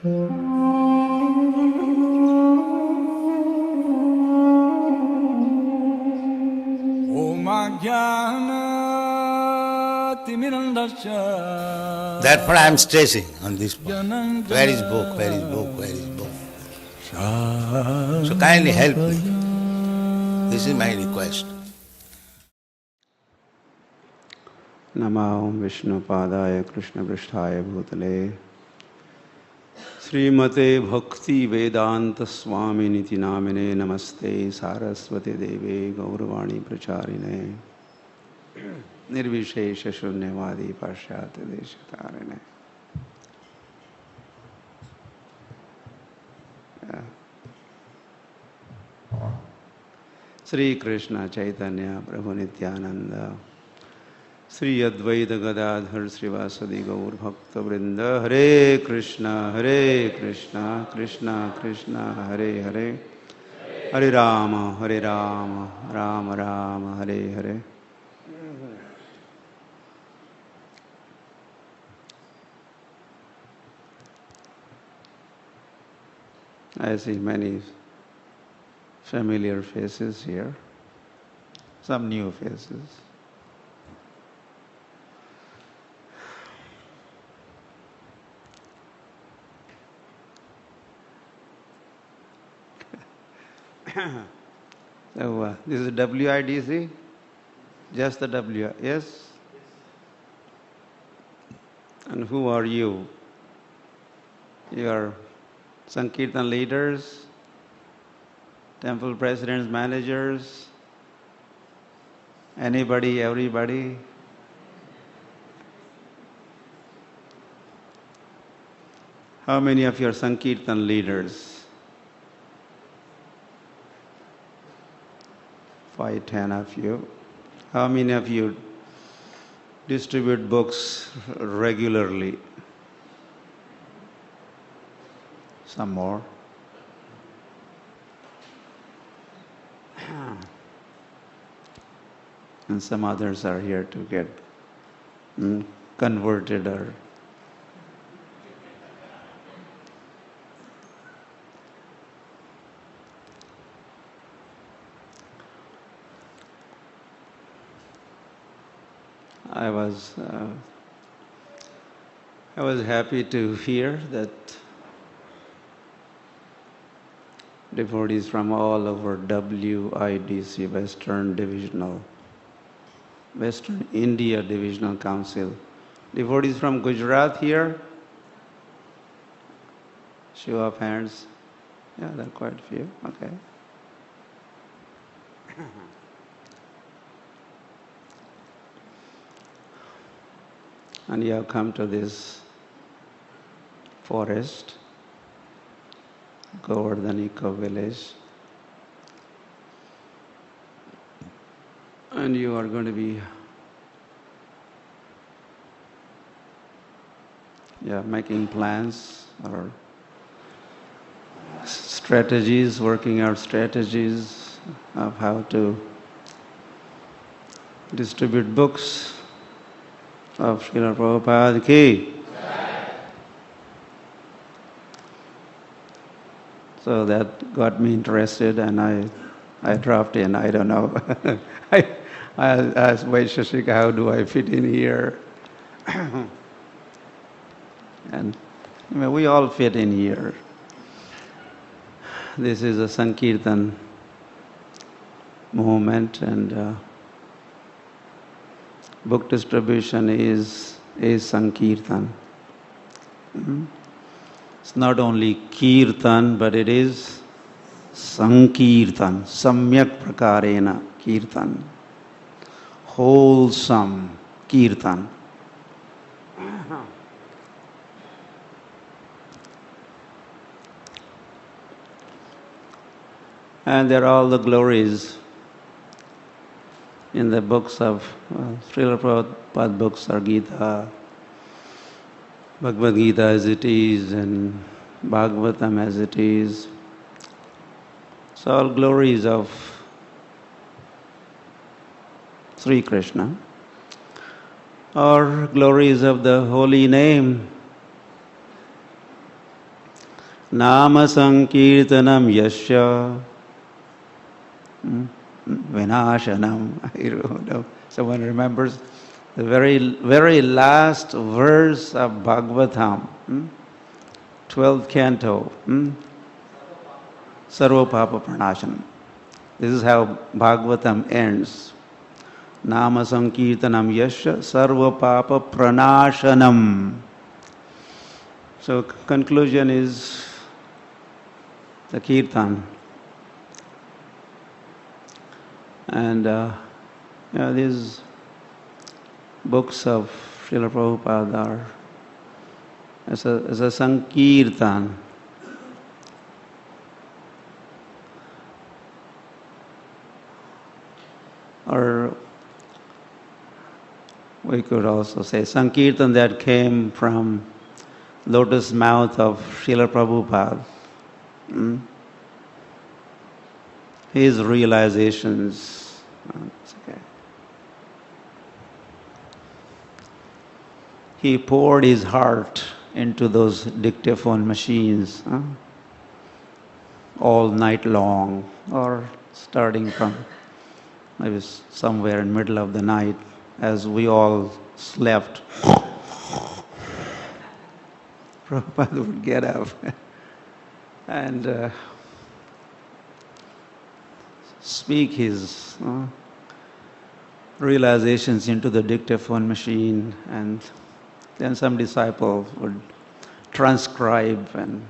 That's what I am stressing on this point. Where is book? Where is book? Where is book? So kindly help me. This is my request. Namo Vishnupadaya Krishna Pristhaya Bhutale Srimate Bhakti Vedanta Swami Niti Namine Namaste Saraswati Deve Gauravani Pracharine Nirvishesha Shunyavadi Pashyati Deshatarine. Sri Krishna Chaitanya Prabhu Nityananda Sri Advaita Gadadhar Srivasadi Gaur Bhakta Vrinda Hare Krishna Krishna Krishna Hare Hare Hare Rama Rama Rama Hare Hare. I see many familiar faces here, some new faces. So this is WIDC? Just the W, yes? And who are you? You are Sankirtan leaders, temple presidents, managers, anybody, everybody? How many of you are Sankirtan leaders? 5, 10 of you. How many of you distribute books regularly? Some more. And some others are here to get converted or I was happy to hear that devotees from all over WIDC, Western India Divisional Council. Devotees from Gujarat here? Show of hands. Yeah, there are quite a few. Okay. And you have come to this forest, Govardhan Eco Village, and you are going to be making plans or strategies, working out strategies of how to distribute books of Srila Prabhupada ki. So that got me interested, and I dropped in. I don't know. I asked Vaisheshika, how do I fit in here? And we all fit in here. This is a Sankirtan movement, and book distribution is Sankirtan. It's not only Kirtan, but it is Sankirtan, Samyak Prakarena Kirtan, wholesome Kirtan. And there are all the glories in the books of Srila Prabhupada books are Gita, Bhagavad Gita as it is, and Bhagavatam as it is. So all glories of Sri Krishna, or glories of the holy name Nama Sankirtanam Yasya Vinashanam. I don't know. Someone remembers the very last verse of Bhagavatam, 12th canto, Sarva Papa Pranashanam. This is how Bhagavatam ends. Nama Sankirtanam Yasya Sarva Papa Pranashanam. So conclusion is the Kirtan. And these books of Srila Prabhupada are as a Sankirtan. Or we could also say Sankirtan that came from lotus mouth of Srila Prabhupada. His realizations. It's okay. He poured his heart into those dictaphone machines all night long, or starting from maybe somewhere in the middle of the night as we all slept. Prabhupada would get up and speak his realizations into the dictaphone machine, and then some disciple would transcribe, and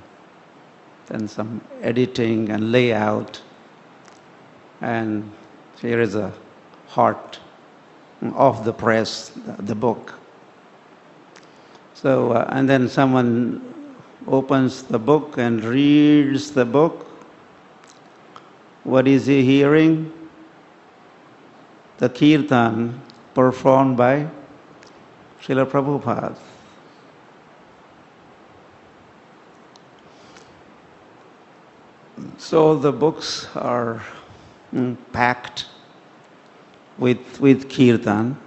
then some editing and layout, and here is a hot off the press, the book. So, and then someone opens the book and reads the book. What is he hearing? The Kirtan performed by Srila Prabhupada. So the books are packed with Kirtan.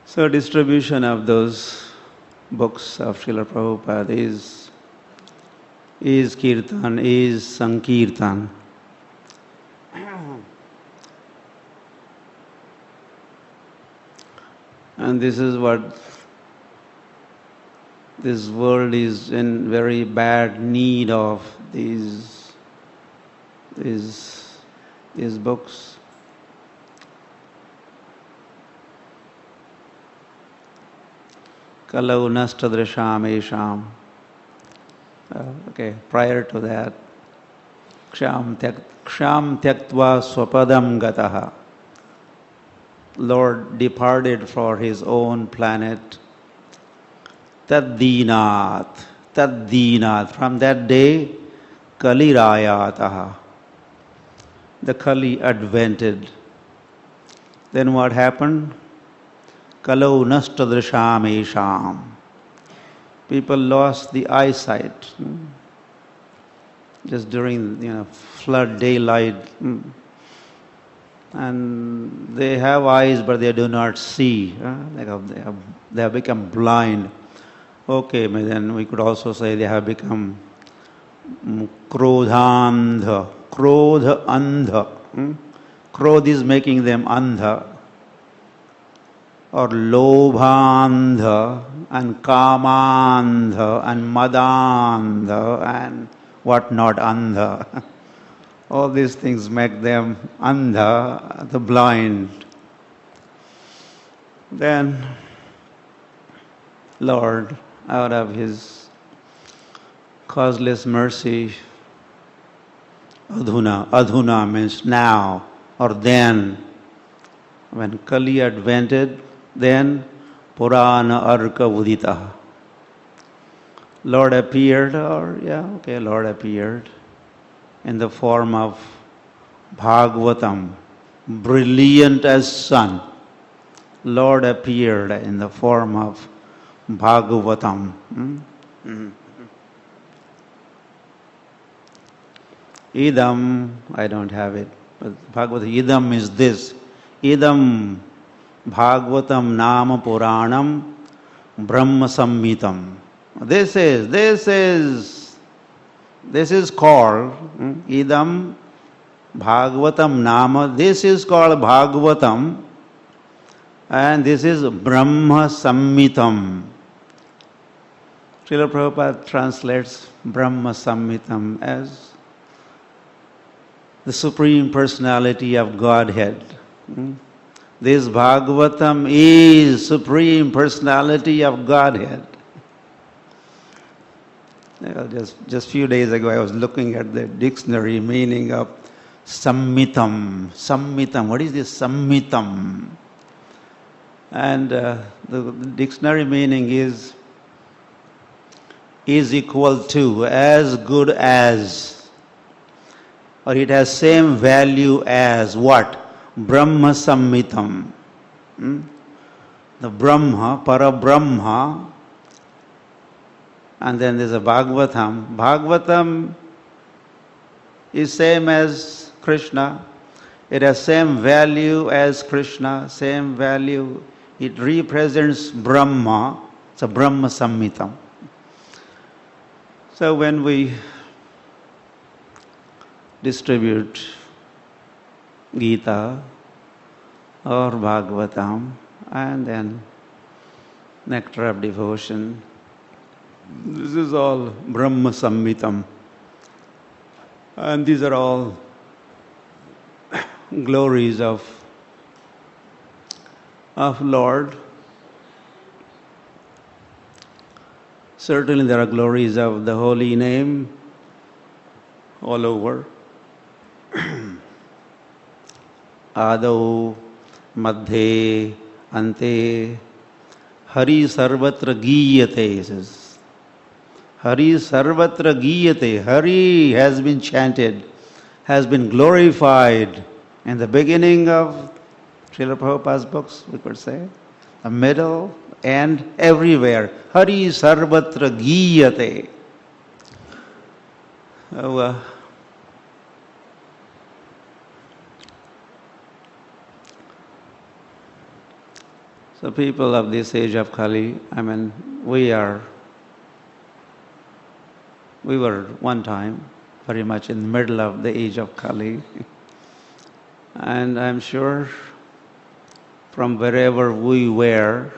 So distribution of those books of Srila Prabhupada is Kirtan, is Sankirtan. And this is what this world is in very bad need of, these books. Kalau nastadrisham esham. Okay, prior to that, ksham tyaktva swapadam gataha. Lord departed for his own planet. Taddinath. From that day, Kali Rayataha. The Kali advented. Then what happened? Kalau nastadrisham esham. People lost the eyesight just during flood daylight, and they have eyes but they do not see. They have become blind. Okay, but then we could also say they have become krodhandha, krodha andha. Krodh is making them andha, or lobhandha, and kamandha, and madandha, and whatnot andha. All these things make them andha, the blind. Then Lord, out of his causeless mercy, adhuna means now or then, when Kali advented, then Purana Arka Udita. Lord appeared, Lord appeared in the form of Bhagavatam, brilliant as sun. Lord appeared in the form of Bhagavatam. Idam, I don't have it, but Bhagavatam, idam is this. Idam Bhagavatam Nama Puranam Brahma Samhitam. This is called idam Bhagavatam Nama. This is called Bhagavatam, and this is Brahma Sammitam. Srila Prabhupada translates Brahma Sammitam as the Supreme Personality of Godhead. This Bhagavatam is Supreme Personality of Godhead. Just few days ago I was looking at the dictionary meaning of Sammitam. Sammitam. What is this Sammitam? And the dictionary meaning is equal to, as good as, or it has same value as what? Brahma Sammitam. The Brahma, Parabrahma, and then there's a Bhagavatam. Bhagavatam is same as Krishna. It has same value as Krishna, same value. It represents Brahma. It's a Brahma Sammitam. So when we distribute Gita or Bhagavatam and then Nectar of Devotion, this is all Brahma Sammitam. And these are all glories of Lord. Certainly there are glories of the holy name all over. Adau, Madhe, Ante, Hari Sarvatra Giyate, he says. Hari Sarvatra Giyate. Hari has been chanted, has been glorified in the beginning of Srila Prabhupada's books, we could say, the middle and everywhere. Hari Sarvatra Giyate. So people of this age of Kali, we were one time very much in the middle of the age of Kali. And I'm sure from wherever we were,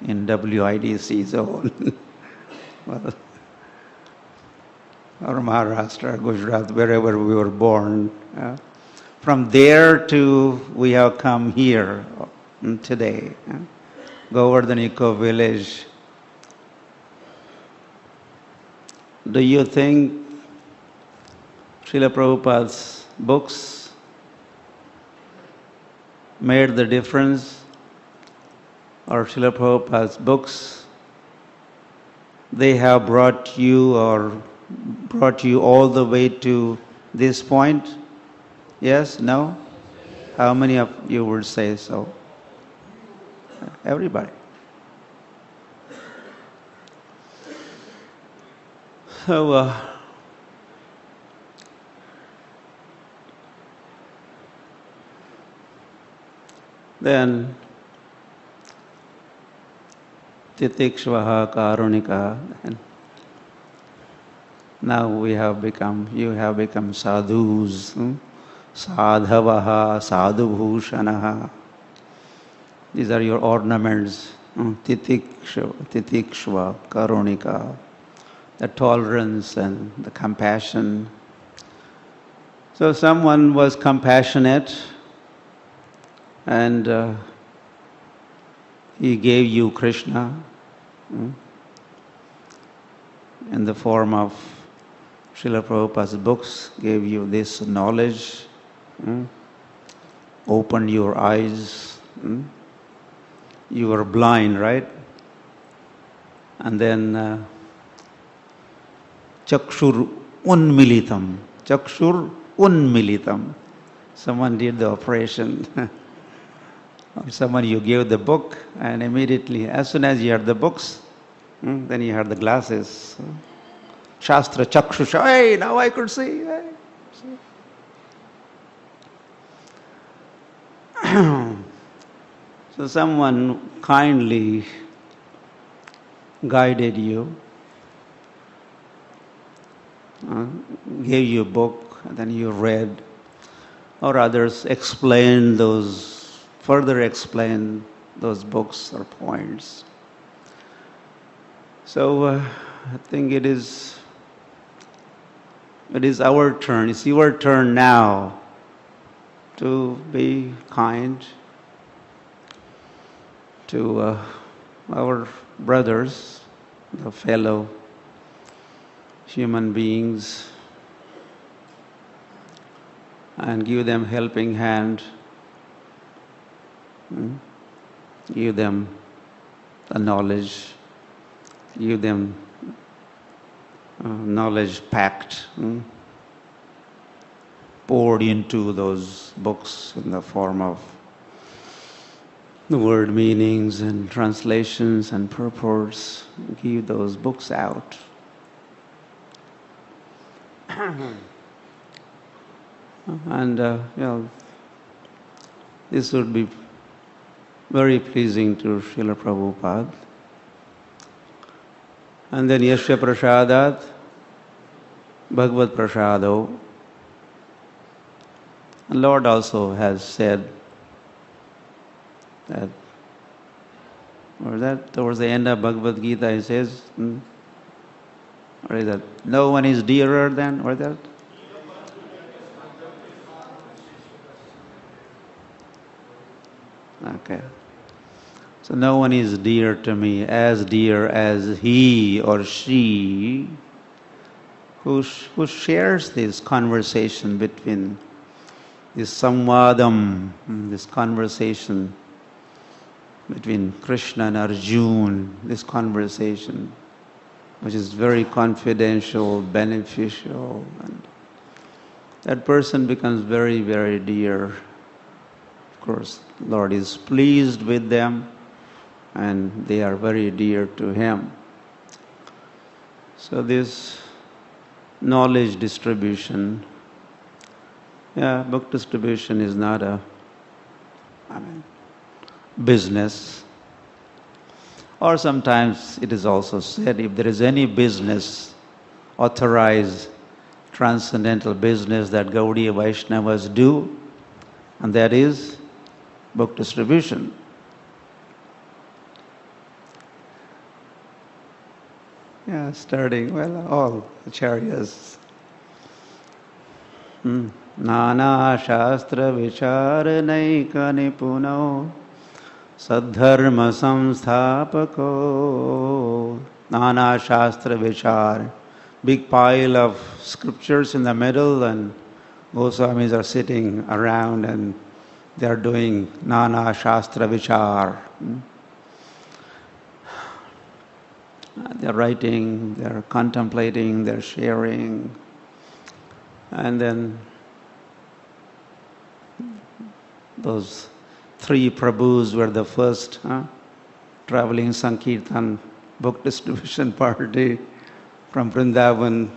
in WIDC zone, well, or Maharashtra, Gujarat, wherever we were born, from there to we have come here today, Govardhan Eco Village. Do you think Srila Prabhupada's books made the difference, or Srila Prabhupada's books, they have brought you all the way to this point? Yes? No? How many of you would say so? Everybody. So, then Titikshvaha Karunika. Now you have become sadhus, sadhavaha, sadhubhushanaha. These are your ornaments. Titikshva, Karunika, the tolerance and the compassion. So someone was compassionate and he gave you Krishna in the form of Srila Prabhupada's books, gave you this knowledge, opened your eyes. You were blind, right? And then Chakshur Unmilitam. Chakshur Unmilitam. Someone did the operation. Or someone you gave the book, and immediately, as soon as you had the books, then you had the glasses. Shastra Chakshusha. Hey, now I could see. Hey. So someone kindly guided you, gave you a book, and then you read, or others further explained those books or points. So I think it is our turn. It's your turn now to be kind to our brothers, the fellow human beings, and give them helping hand, give them the knowledge, give them knowledge packed, poured into those books in the form of the word meanings and translations and purports. Give those books out. And this would be very pleasing to Srila Prabhupada. And then Yasya Prasadat, Bhagavad Prasado. And Lord also has said that, towards the end of Bhagavad Gita, he says, or is that, no one is dearer than, or that? Okay. So no one is dear to me, as dear as he or she who shares this conversation between this samvadam, this conversation between Krishna and Arjuna, this conversation which is very confidential, beneficial, and that person becomes very, very dear. Of course, Lord is pleased with them, and they are very dear to Him. So this knowledge distribution, book distribution is not a business. Or sometimes it is also said, if there is any business, authorized transcendental business that Gaudiya Vaishnavas do, and that is book distribution. Starting, all acharyas. Nana Shastra Vichara Nipuno Sadharma Samsthapako. Nana Shastra Vichar. Big pile of scriptures in the middle, and Goswamis are sitting around and they are doing Nana Shastra Vichar. They're writing, they're contemplating, they're sharing. And then those three Prabhus were the first traveling Sankirtan book distribution party from Vrindavan,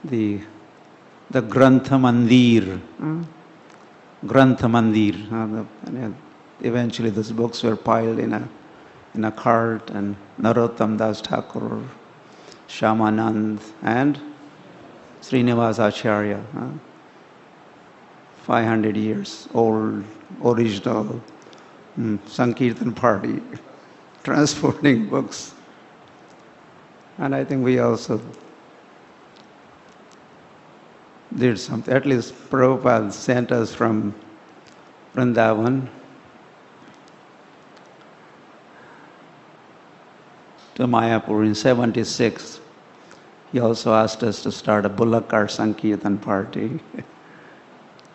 the Grantha Mandir. Grantha Mandir. Eventually those books were piled in a cart, and Narottam Das Thakur, Shyamanand, and Srinivas Acharya. 500 years old, original Sankirtan party, transporting books. And I think we also did something. At least Prabhupada sent us from Vrindavan to Mayapur in 76. He also asked us to start a Bullock Cart Sankirtan party.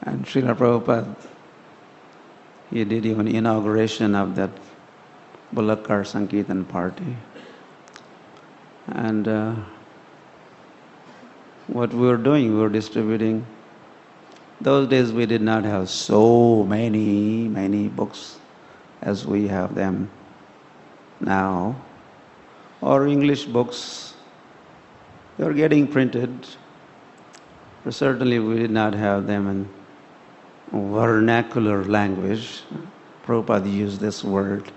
And Srila Prabhupada, he did even inauguration of that Bullock Cart Sankirtan party. And what we were doing, we were distributing. Those days we did not have so many books as we have them now. Or English books, they were getting printed. But certainly we did not have them in vernacular language. Prabhupada used this word.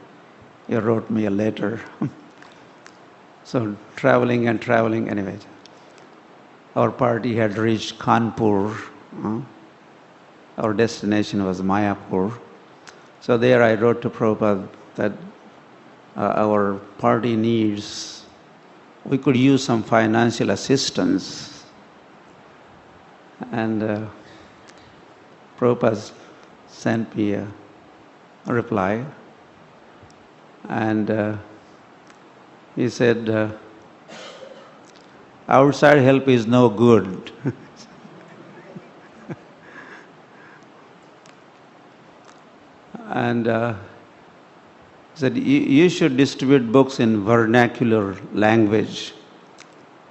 He wrote me a letter So traveling and traveling, anyway. Our party had reached Kanpur. Our destination was Mayapur. So there I wrote to Prabhupada that our party needs, we could use some financial assistance. And Prabhupada sent me a reply. And he said, outside help is no good. And he said, you should distribute books in vernacular language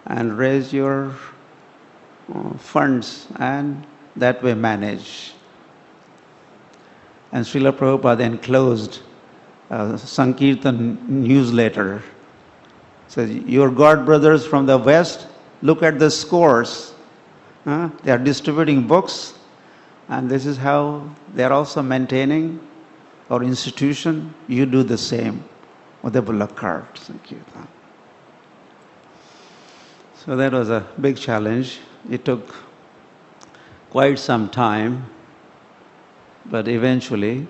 and raise your funds and that way manage. And Srila Prabhupada enclosed Sankirtan newsletter. Says, your God brothers from the West, look at the scores. They are distributing books, and this is how they are also maintaining our institution. You do the same with the bullock cart, Sankirtan. So that was a big challenge. It took quite some time, but eventually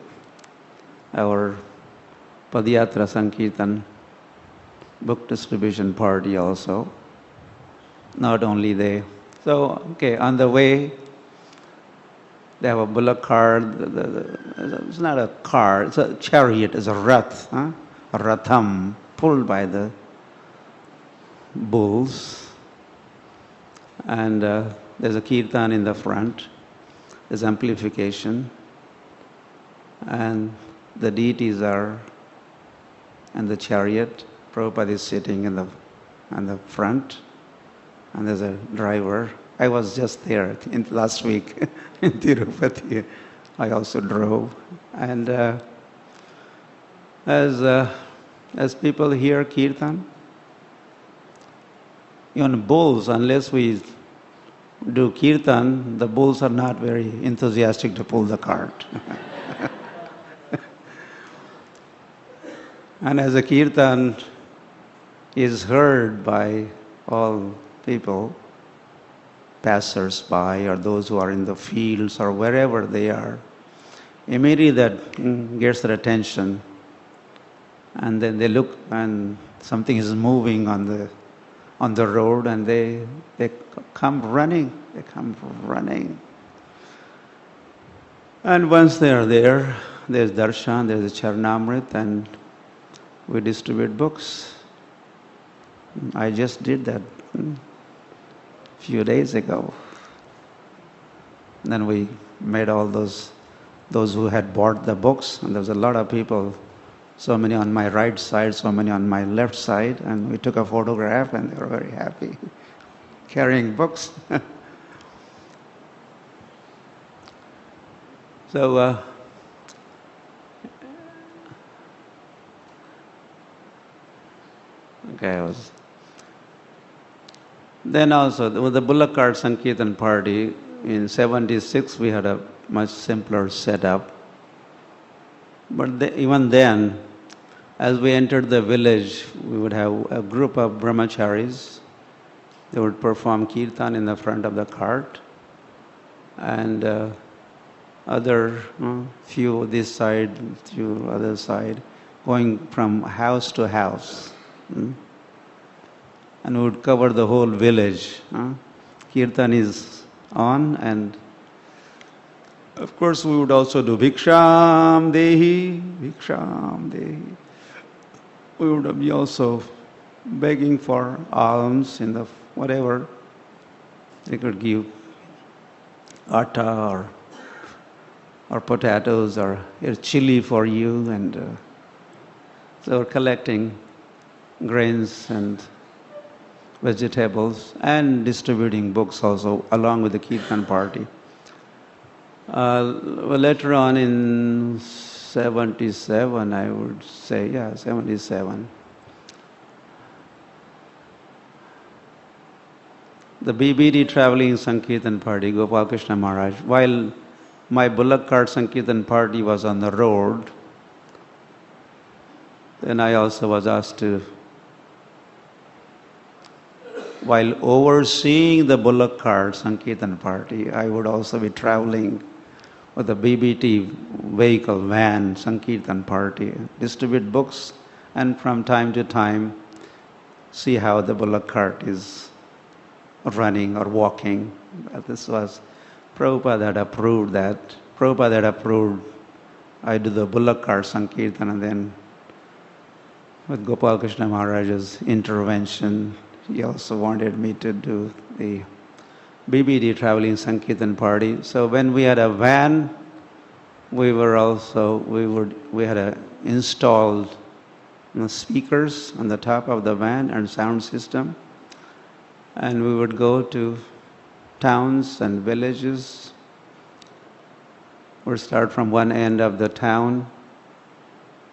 our Padayatra Sankirtan book distribution party also, not only they. So, okay, on the way, they have a bullock cart. It's not a car, it's a chariot, it's a rath, a ratham, pulled by the bulls. And there's a kirtan in the front, there's amplification, and the deities are in the chariot. Prabhupada is sitting in the front, and there's a driver. I was just there last week in Tirupati. I also drove. And as people hear kirtan, even bulls, unless we do kirtan, the bulls are not very enthusiastic to pull the cart. And as a kirtan is heard by all people, passers-by or those who are in the fields or wherever they are, immediately that gets their attention. And then they look and something is moving on the road, and they come running. They come running. And once they are there, there's darshan, there's a charnamrit, and we distribute books. I just did that a few days ago. Then we made all those who had bought the books, and there was a lot of people, so many on my right side, so many on my left side, and we took a photograph, and they were very happy, carrying books. So, okay, then also with the bullock cart Sankirtan party in '76, we had a much simpler setup. But even then, as we entered the village, we would have a group of brahmacharis. They would perform kirtan in the front of the cart, and other few this side, few other side, going from house to house. And we would cover the whole village. Kirtan is on, and of course we would also do Bhiksham Dehi, Bhiksham Dehi. We would be also begging for alms in the whatever. They could give atta or potatoes or chili for you, and so we're collecting grains and vegetables and distributing books also along with the Kirtan party. Later on in '77, I would say, '77, the BBD traveling Sankirtan party, Gopal Krishna Maharaj, while my bullock cart Sankirtan party was on the road, then I also was asked to while overseeing the bullock cart Sankirtan party, I would also be traveling with a BBT vehicle, van, Sankirtan party, distribute books, and from time to time see how the bullock cart is running or walking. This was Prabhupada had approved that. Prabhupada had approved I do the bullock cart Sankirtan, and then with Gopal Krishna Maharaj's intervention, he also wanted me to do the BBD traveling Sankirtan party. So when we had a van, we had installed speakers on the top of the van and sound system, and we would go to towns and villages. We'd start from one end of the town.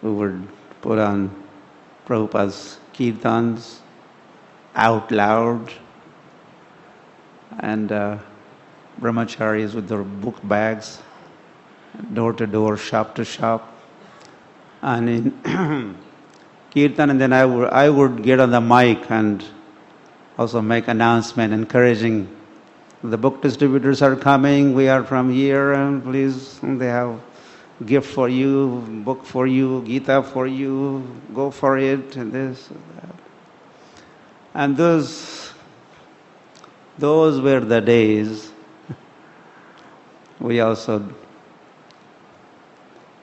We would put on Prabhupada's kirtans out loud, and brahmacharis with their book bags, door to door, shop to shop, and in kirtan. And then I would get on the mic and also make announcement encouraging the book distributors are coming, we are from here, and please, they have gift for you, book for you, Gita for you, go for it, and this and that. And those were the days. We also,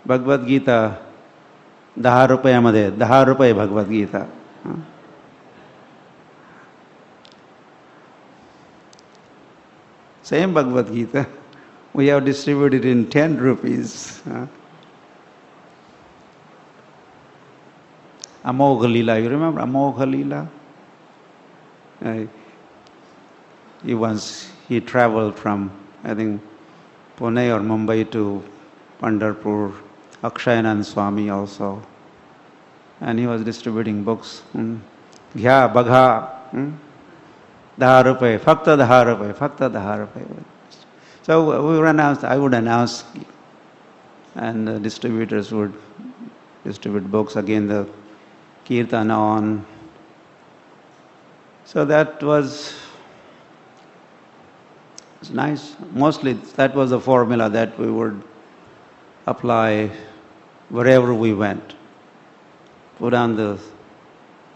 Bhagavad Gita, 10 रुपयामध्ये 10 रुपये Bhagavad Gita. Same Bhagavad Gita, we have distributed in 10 rupees. Amogha Leela, you remember Amogha Leela? He traveled from, I think, Pune or Mumbai to Pandharpur, Akshayanand Swami also. And he was distributing books. Gya, Bagha. 10 रुपये, फक्त 10 रुपये, फक्त 10 रुपये. So I would announce, and the distributors would distribute books. Again, the kirtan on. So that was nice. Mostly that was the formula that we would apply wherever we went. Put on the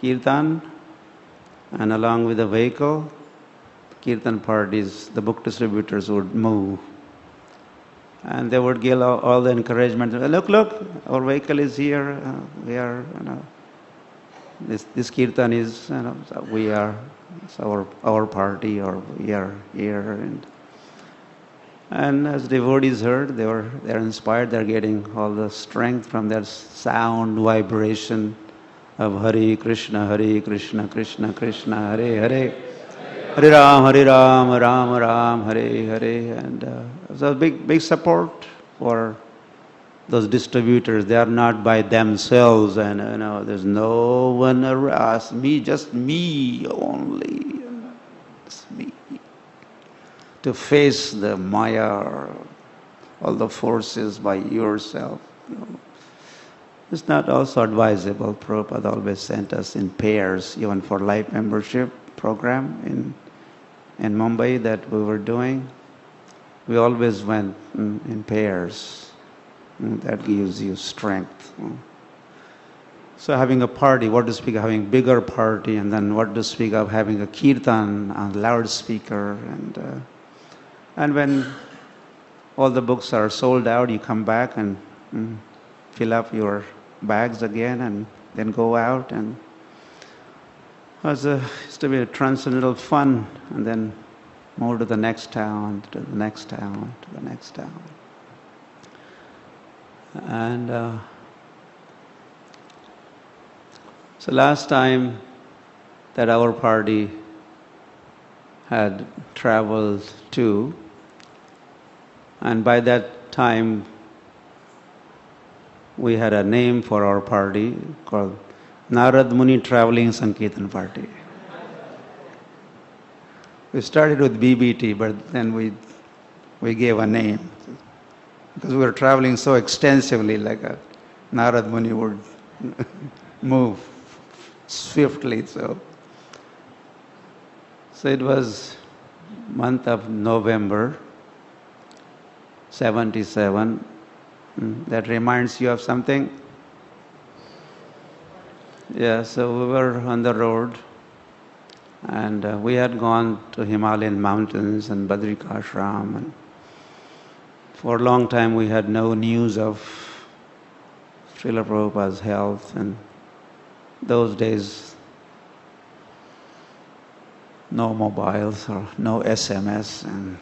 kirtan, and along with the vehicle, kirtan parties, the book distributors would move. And they would give all the encouragement. Look, our vehicle is here. We are, this kirtan is, it's our party, or we are here. And as devotees heard, they're inspired. They're getting all the strength from that sound vibration of Hare Krishna, Krishna Krishna, Hare Hare, Hare Ram, Ram Ram, Hare Hare. And so big support for those distributors. They are not by themselves, and there's no one around, just me only. It's me. To face the Maya, all the forces by yourself. It's not also advisable. Prabhupada always sent us in pairs, even for life membership program in Mumbai that we were doing. We always went in pairs. That gives you strength. So having a party, what to speak of having bigger party, and then what to speak of having a kirtan on loudspeaker, and when all the books are sold out, you come back and fill up your bags again and then go out, and it used to be a transcendental fun, and then move to the next town, to the next town, to the next town. And so last time that our party had traveled to, and by that time we had a name for our party called Narad Muni Traveling Sankirtan Party. We started with BBT, but then we gave a name because we were traveling so extensively, like a Narad Muni would move swiftly. So So it was month of November, 77. That reminds you of something? Yeah, so we were on the road and we had gone to Himalayan mountains and Badrikashram, and for a long time we had no news of Srila Prabhupada's health, and those days no mobiles or no SMS and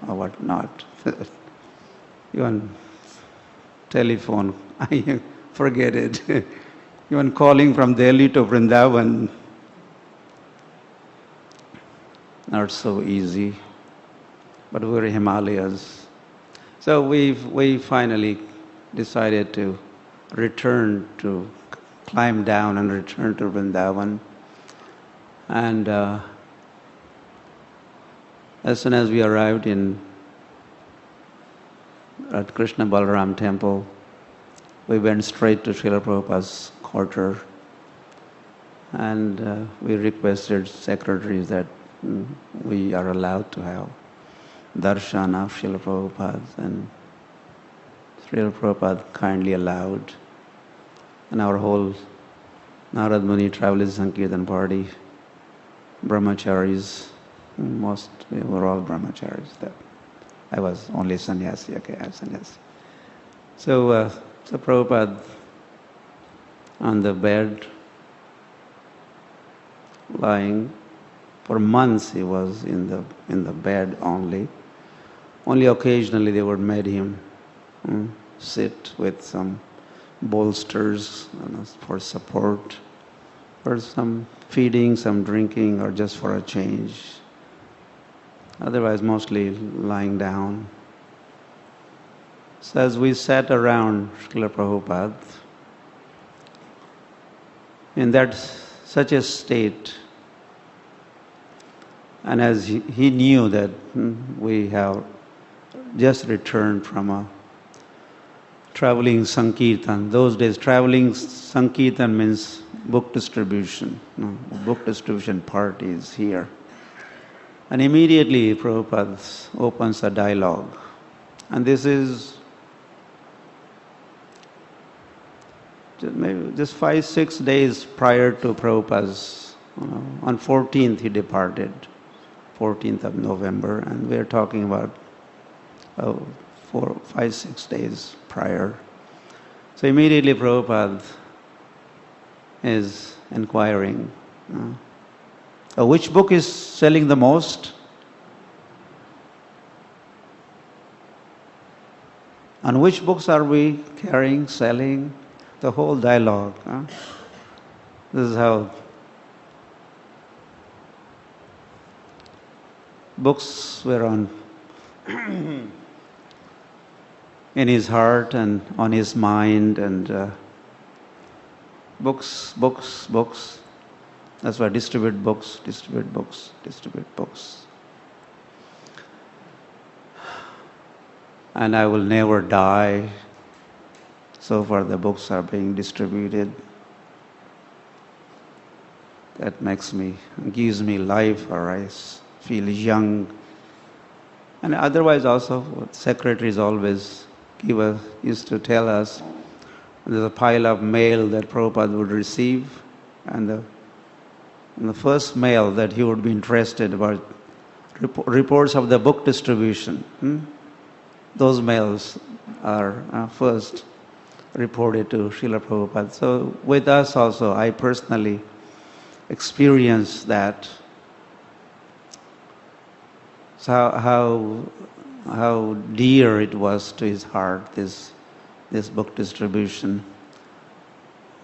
or whatnot. Even telephone, forget it. Even calling from Delhi to Vrindavan, not so easy. But we were in Himalayas. So we finally decided to climb down and return to Vrindavan. And as soon as we arrived at Krishna Balaram temple, we went straight to Srila Prabhupada's quarter, and we requested secretaries that we are allowed to have darshan of Srila Prabhupada, and Srila Prabhupada kindly allowed. And our whole Narad Muni Travelers Sankirtan party, brahmacharis, we were all brahmacharis there. I was only sannyasi, okay, I was sannyasi. So Prabhupada on the bed, lying. For months he was in the bed only. Only occasionally they would make him sit with some bolsters for support, for some feeding, some drinking, or just for a change. Otherwise, mostly lying down. So as we sat around Srila Prabhupada, in such a state, and as he knew that we have just returned from a traveling Sankirtan. Those days, traveling Sankirtan means book distribution, book distribution parties here. And immediately Prabhupada opens a dialogue. And this is maybe just 5-6 days prior to Prabhupada's, on 14th he departed, 14th of November, and we're talking about 5-6 days prior. So immediately Prabhupada is inquiring, which book is selling the most? And which books are we carrying, selling? The whole dialogue. This is how books were on in his heart and on his mind, and books. That's why distribute books. And I will never die. So far the books are being distributed. That gives me life, or I feel young. And otherwise also, secretaries always used to tell us, there's a pile of mail that Prabhupada would receive, and the first mail that he would be interested about reports of the book distribution. Those mails are first reported to Srila Prabhupada. So with us also, I personally experienced that. So how dear it was to his heart, this book distribution.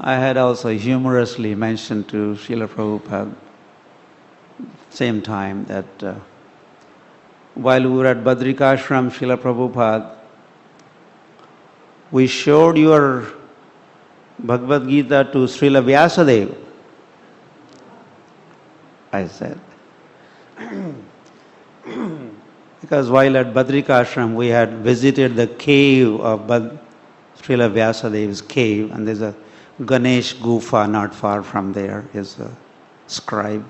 I had also humorously mentioned to Srila Prabhupada same time that while we were at Badrikashram, Srila Prabhupada, we showed your Bhagavad Gita to Srila Vyasadeva. I said. Because while at Badrikashram, we had visited the cave of Srila Vyasadeva's cave, and there's a Ganesh Gufa not far from there, is a scribe.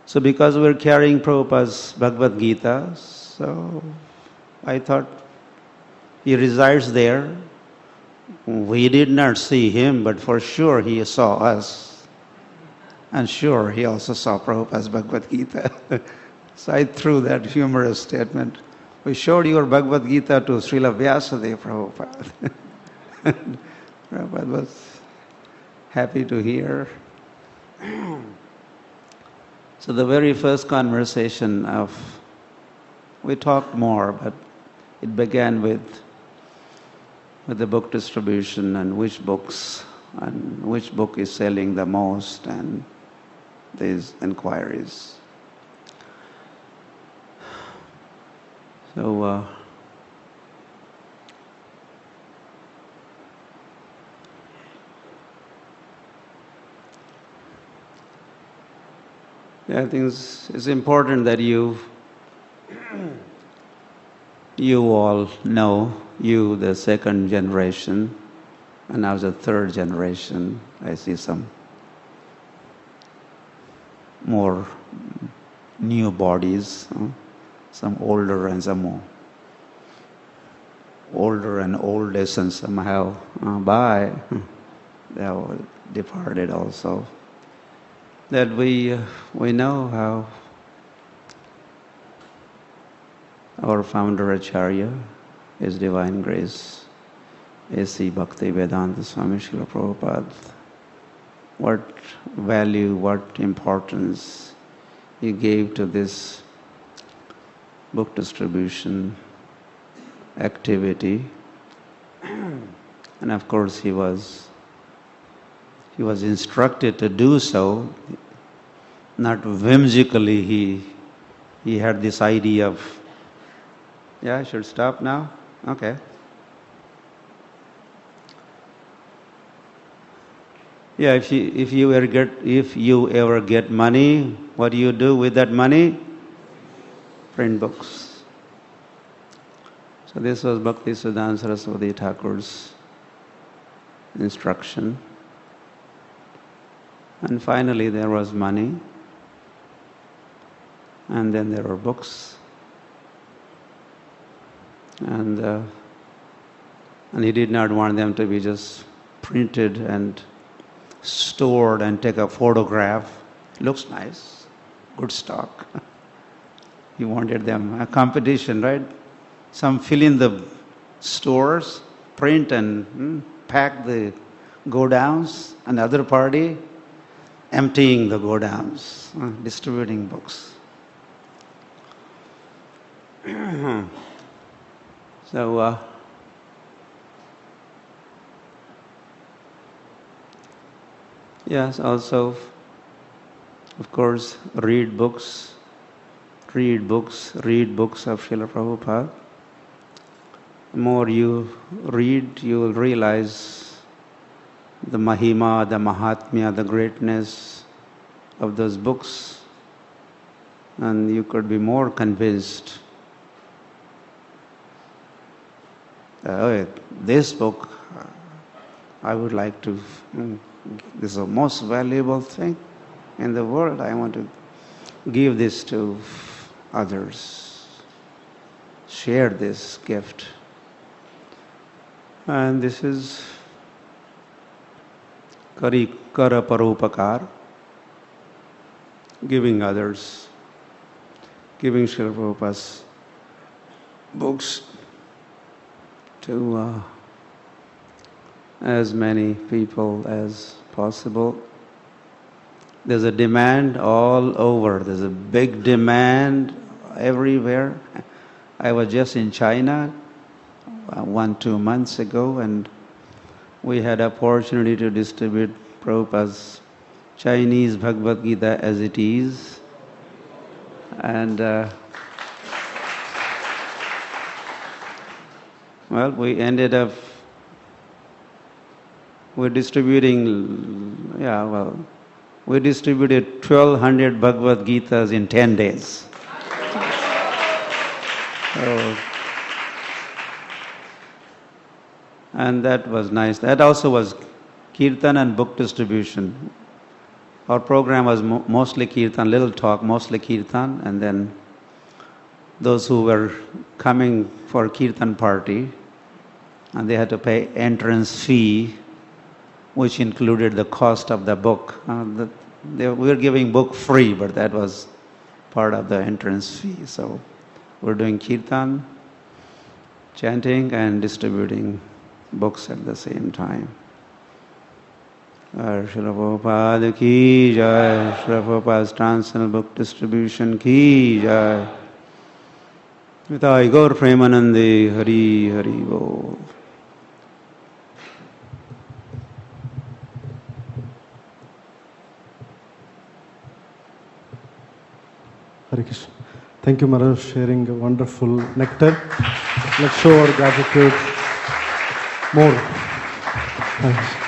So because we're carrying Prabhupada's Bhagavad Gita, so I thought he resides there. We did not see him, but for sure he saw us. And sure, he also saw Prabhupada's Bhagavad Gita. So I threw that humorous statement. We showed your Bhagavad Gita to Srila Vyasadeva Prabhupada. Prabhupada was happy to hear. So the very first conversation we talked more, but it began with the book distribution and which books and which book is selling the most and these inquiries. So I think it's important that you all know, you the second generation, and I was the third generation. I see some more new bodies, some older and some more older and oldest, and somehow by they have departed also. That we know how our founder Acharya, His Divine Grace, A.C. Bhaktivedanta Swami Srila Prabhupada, what value, what importance he gave to this book distribution activity. And of course he was instructed to do so, not whimsically. He had this idea of, yeah, I should stop now? Okay. Yeah, if you ever get money, what do you do with that money? Print books. So this was Bhakti Siddhanta Saraswati Thakur's instruction. And finally there was money, and then there were books, and he did not want them to be just printed and stored and take a photograph. Looks nice, good stock. He wanted them a competition, right? Some fill in the stores, print and pack the go-downs, and other party emptying the go-downs, distributing books. So, yes, also, of course, read books of Srila Prabhupada. The more you read, you will realize the mahima, the mahatmya, the greatness of those books, and you could be more convinced. This book, I would like to, this is the most valuable thing in the world. I want to give this to others, share this gift. And this is Kara Parupakar, giving others, giving Srila Prabhupada's books to as many people as possible. There's a demand all over. There's a big demand everywhere. I was just in China 1-2 months ago, and we had opportunity to distribute Prabhupada's Chinese Bhagavad Gita as it is. And we ended up we distributed 1,200 Bhagavad Gitas in 10 days. And that was nice. That also was Kirtan and book distribution. our program was mostly kirtan, little talk, mostly kirtan, and then those who were coming for kirtan party, and they had to pay entrance fee, which included the cost of the book. We were giving book free, but that was part of the entrance fee. So we're doing kirtan, chanting, and distributing books at the same time. Srila Prabhupada ki jai, Srila Prabhupada's transcendental book distribution ki jai. Vitai Gaur Premanande, Hari Hari Bol. Hare Krishna. Thank you, Maharaj, for sharing a wonderful nectar. Let's show our gratitude more. Thanks.